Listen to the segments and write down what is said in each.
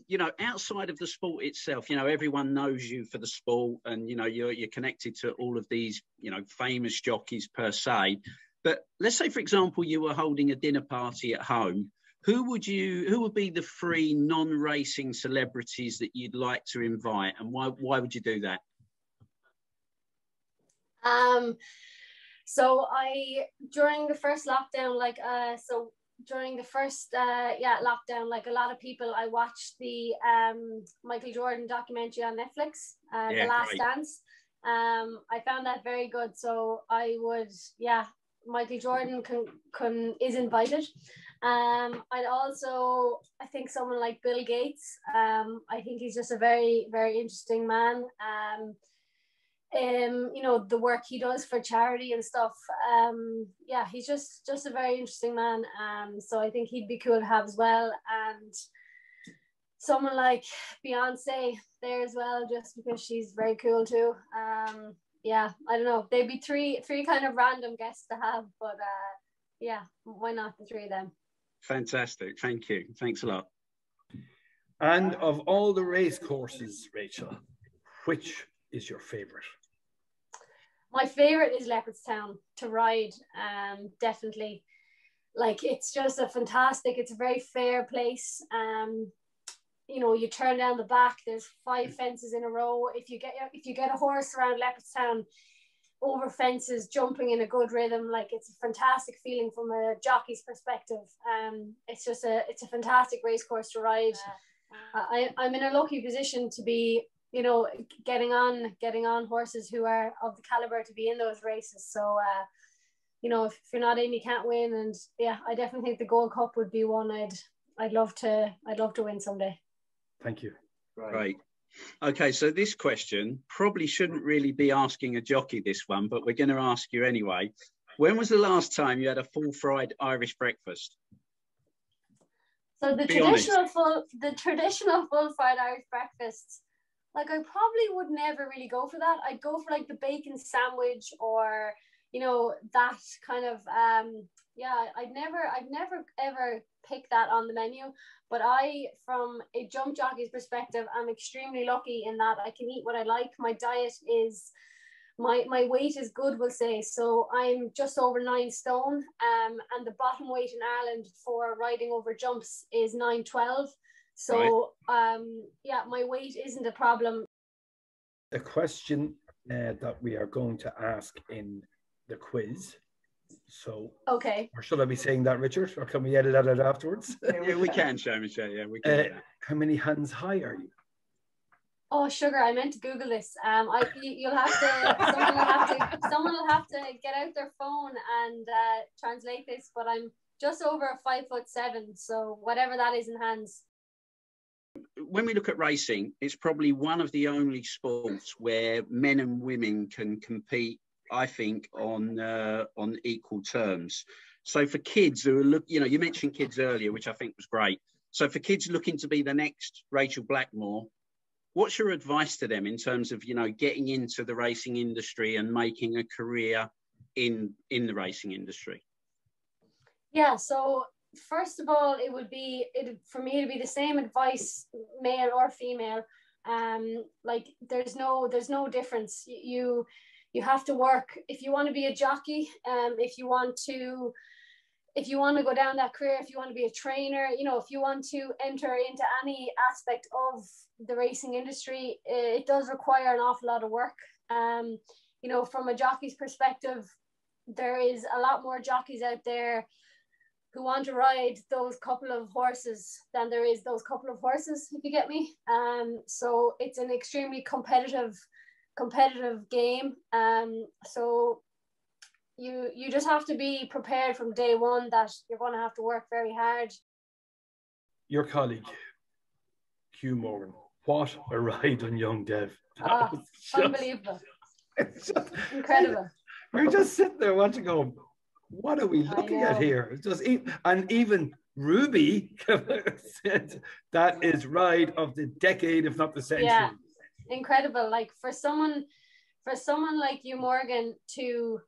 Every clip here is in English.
You know, outside of the sport itself, you know, everyone knows you for the sport, and you know you're connected to all of these, you know, famous jockeys per se. But let's say, for example, you were holding a dinner party at home. Who would be the three non-racing celebrities that you'd like to invite, and why would you do that? So during the first lockdown, during the first lockdown, like a lot of people, I watched the Michael Jordan documentary on Netflix, The Last Dance. I found that very good. So I would, Michael Jordan is invited. I think someone like Bill Gates. I think he's just a very, very interesting man. You know, the work he does for charity and stuff. He's just a very interesting man. So I think he'd be cool to have as well. And someone like Beyonce there as well, just because she's very cool too. I don't know. They'd be three kind of random guests to have, but why not the three of them? Fantastic. Thank you. Thanks a lot. And of all the race courses, Rachel, which is your favorite? My favorite is Leopardstown to ride. Definitely. Like, it's just it's a very fair place. You know, you turn down the back, there's 5 fences in a row. If you get a horse around Leopardstown over fences, jumping in a good rhythm, like, it's a fantastic feeling from a jockey's perspective. It's a fantastic race course to ride. I'm in a lucky position to be, you know, getting on horses who are of the caliber to be in those races. So you know, if you're not in, you can't win. And I definitely think the Gold Cup would be one I'd love to win someday. Thank you. Right. Okay, so this question probably shouldn't really be asking a jockey this one, but we're going to ask you anyway. When was the last time you had a full fried Irish breakfast? So the traditional full fried Irish breakfast, like, I probably would never really go for that. I'd go for like the bacon sandwich, or, you know, that kind of I'd never ever pick that on the menu. But from a jump jockey's perspective, I'm extremely lucky in that I can eat what I like. My diet is, my weight is good, we'll say. So I'm just over 9 stone, and the bottom weight in Ireland for riding over jumps is 912. So my weight isn't a problem. The question that we are going to ask in the quiz. So, okay. Or should I be saying that, Richard, or can we edit that out afterwards? Yeah, we can, Michelle. Yeah, we can. How many hands high are you? Oh, sugar! I meant to Google this. Someone will have to get out their phone and translate this. But I'm just over 5'7", so whatever that is in hands. When we look at racing, it's probably one of the only sports where men and women can compete, I think, on equal terms. So for kids who are you mentioned kids earlier, which I think was great. So for kids looking to be the next Rachel Blackmore, what's your advice to them in terms of, you know, getting into the racing industry and making a career in the racing industry? Yeah, so first of all, for me to be the same advice, male or female. Like, there's no difference. You have to work if you want to be a jockey. If you want to go down that career, if you want to be a trainer, you know, if you want to enter into any aspect of the racing industry, it does require an awful lot of work. You know, from a jockey's perspective, there is a lot more jockeys out there who want to ride those couple of horses than there is those couple of horses, if you get me. So it's an extremely competitive game. So you just have to be prepared from day one that you're going to have to work very hard. Your colleague, Hugh Morgan, what a ride on Young Dev. Unbelievable. Incredible. We're just sitting there watching, going, what are we looking at here? It's just, and even Ruby said that is ride of the decade, if not the century. Yeah, incredible. Like, for someone like you, Morgan, to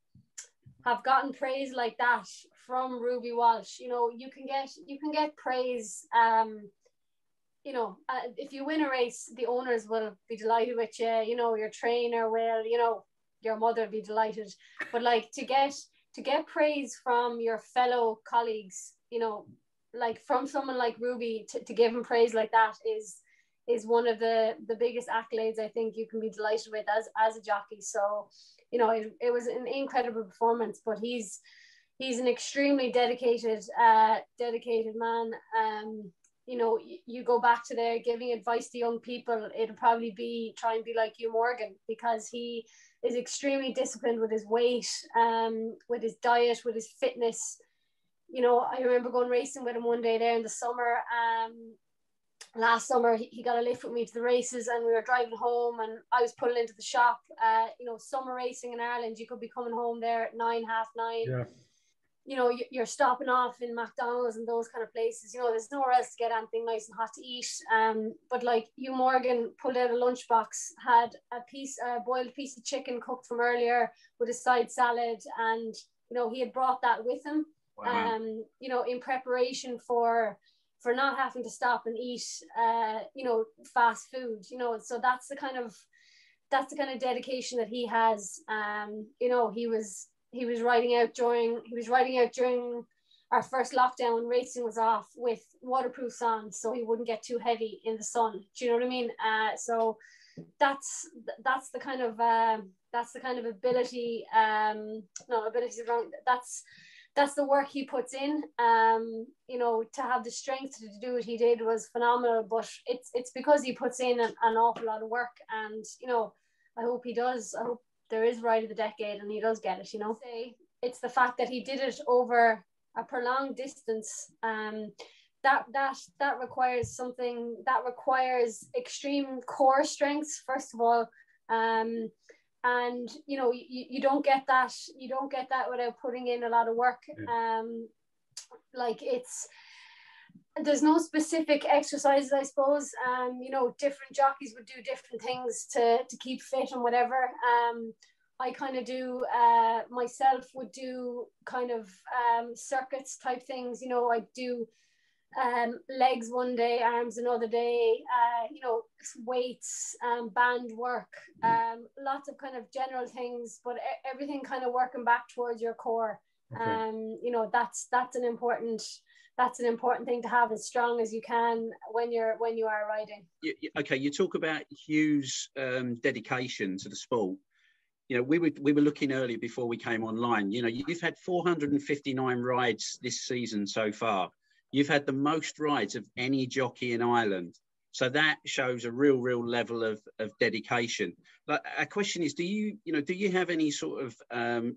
have gotten praise like that from Ruby Walsh, you know, you can get praise you know, if you win a race, the owners will be delighted with you. You know, your trainer will, you know, your mother will be delighted. But like to get praise from your fellow colleagues, you know, like from someone like Ruby, to give him praise like that is one of the biggest accolades I think you can be delighted with as a jockey. So, you know, it was an incredible performance. But he's an extremely dedicated man. You know, you go back to there giving advice to young people, it'll probably be try and be like Hugh Morgan, because he is extremely disciplined with his weight, with his diet, with his fitness. You know, I remember going racing with him one day there in the summer. Last summer, he got a lift with me to the races, and we were driving home, and I was pulling into the shop. You know, summer racing in Ireland, you could be coming home there at 9, half 9. Yeah. You know, you're stopping off in McDonald's and those kind of places. You know, there's nowhere else to get anything nice and hot to eat. But like Hugh Morgan pulled out a lunchbox, had a boiled piece of chicken cooked from earlier with a side salad, and you know, he had brought that with him. Wow. You know, in preparation for not having to stop and eat, you know, fast food. You know, so that's the kind of dedication that he has. You know, he was riding out during our first lockdown. Racing was off with waterproofs on, so he wouldn't get too heavy in the sun. Do you know what I mean? So that's the kind of ability. No, ability is wrong. That's the work he puts in. You know, to have the strength to do what he did was phenomenal. But it's because he puts in an awful lot of work, and you know, I hope he does. I hope there is Ride of the Decade and he does get it, you know. It's the fact that he did it over a prolonged distance. That requires something, that requires extreme core strength, first of all. And you know, you don't get that without putting in a lot of work. Like there's no specific exercises, I suppose. You know, different jockeys would do different things to keep fit and whatever. I kind of do, myself would do kind of circuits type things. You know, I do legs one day, arms another day, you know, weights, band work, lots of kind of general things, but everything kind of working back towards your core. Okay. You know, that's an important thing to have as strong as you can when you are riding. Okay, you talk about Hugh's dedication to the sport. You know, we were looking earlier before we came online. You know, you've had 459 rides this season so far. You've had the most rides of any jockey in Ireland. So that shows a real level of dedication. But our question is, do you have any sort of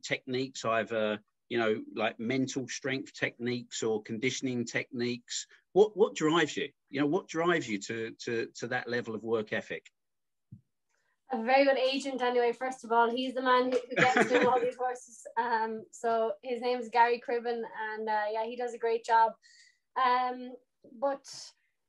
techniques, either, you know, like mental strength techniques or conditioning techniques? What drives you? You know, what drives you to that level of work ethic? A very good agent, anyway. First of all, he's the man who gets me all these horses. So his name is Gary Cribben, and yeah, he does a great job. But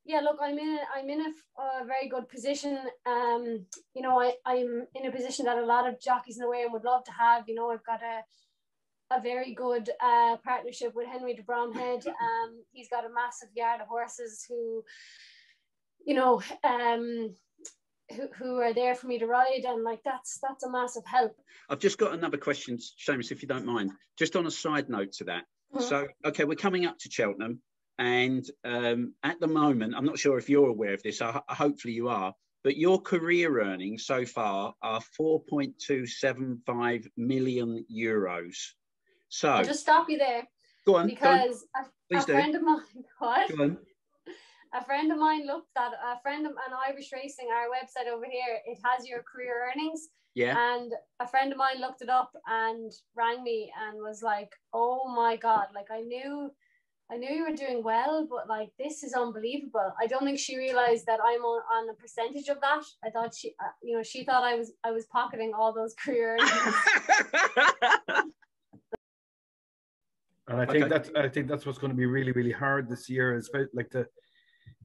yeah, look, I'm in a very good position. You know, I'm in a position that a lot of jockeys in the way would love to have. You know, I've got a very good partnership with Henry de Bromhead. He's got a massive yard of horses who, you know, who are there for me to ride, and like that's a massive help. I've just got another question, Seamus, if you don't mind, just on a side note to that. Mm-hmm. So, okay, we're coming up to Cheltenham, and at the moment, I'm not sure if you're aware of this, hopefully you are, but your career earnings so far are 4.275 million euros. So I'll just stop you there. Go on. Because go on. a friend of mine, what? Go on. A friend of mine looked at an Irish Racing, our website over here. It has your career earnings. Yeah. And a friend of mine looked it up and rang me and was like, "Oh my God! Like I knew you were doing well, but like this is unbelievable." I don't think she realized that I'm on a percentage of that. I thought she thought I was pocketing all those career earnings. And I think that's what's going to be really hard this year, is like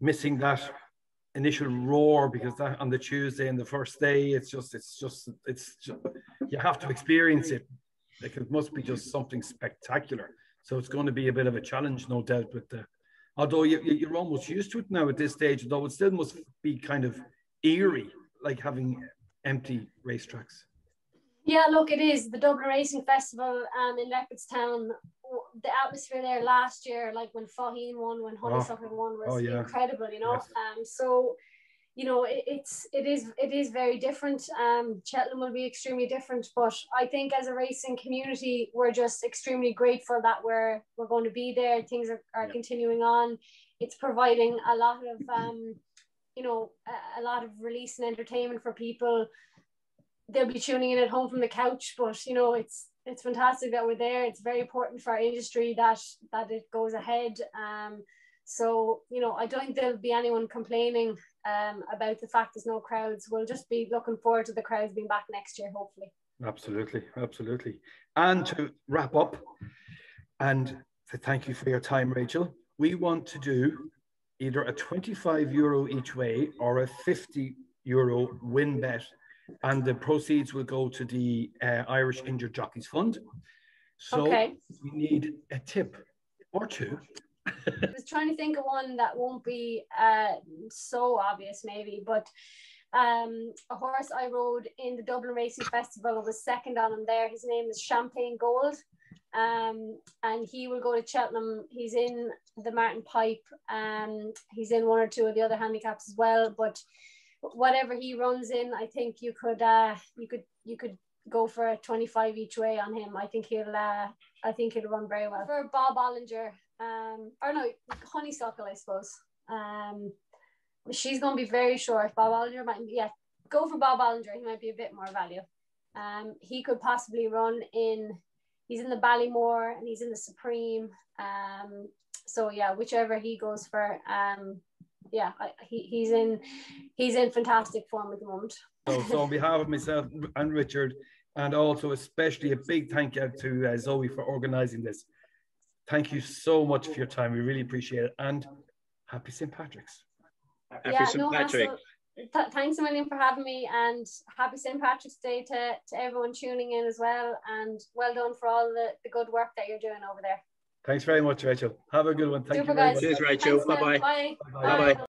missing that initial roar, because that on the Tuesday and the first day, it's just you have to experience it. Like it must be just something spectacular. So it's going to be a bit of a challenge, no doubt, with the Although you're almost used to it now at this stage, though it still must be kind of eerie, like having empty racetracks. Yeah, look, it is. The Dublin Racing Festival in Leopardstown, the atmosphere there last year, like when Faheen won, when Honeysuckle won, was incredible, you know. Yes. So, you know, it is very different. Cheltenham will be extremely different, but I think as a racing community, we're just extremely grateful that we're going to be there. Things are continuing on. It's providing a lot of, you know, a lot of release and entertainment for people. They'll be tuning in at home from the couch, but you know, it's fantastic that we're there. It's very important for our industry that it goes ahead. So, you know, I don't think there'll be anyone complaining about the fact there's no crowds. We'll just be looking forward to the crowds being back next year, hopefully. Absolutely, absolutely. And to wrap up, and to thank you for your time, Rachel, we want to do either a €25 each way or a €50 win bet, and the proceeds will go to the Irish Injured Jockeys Fund. So we need a tip or two. I was trying to think of one that won't be so obvious maybe, but a horse I rode in the Dublin Racing Festival was second on him there. His name is Champagne Gold, and he will go to Cheltenham. He's in the Martin Pipe, he's in one or two of the other handicaps as well, but whatever he runs in, I think you could go for a 25 each way on him. I think he'll run very well. For Bob Ollinger, or no, Honeysuckle, I suppose. She's going to be very short. Bob Ollinger go for Bob Ollinger. He might be a bit more value. He could possibly run in. He's in the Blackmore and he's in the Supreme. So yeah, whichever he goes for. Yeah, he's in fantastic form at the moment. So on behalf of myself and Richard, and also especially a big thank you to Zoe for organising this. Thank you so much for your time. We really appreciate it. And happy St. Patrick's. Happy St. Patrick. Thanks a million for having me, and happy St. Patrick's Day to everyone tuning in as well. And well done for all the good work that you're doing over there. Thanks very much, Rachel. Have a good one. Thank you very much. Cheers, Rachel. Bye-bye. Bye. Bye-bye.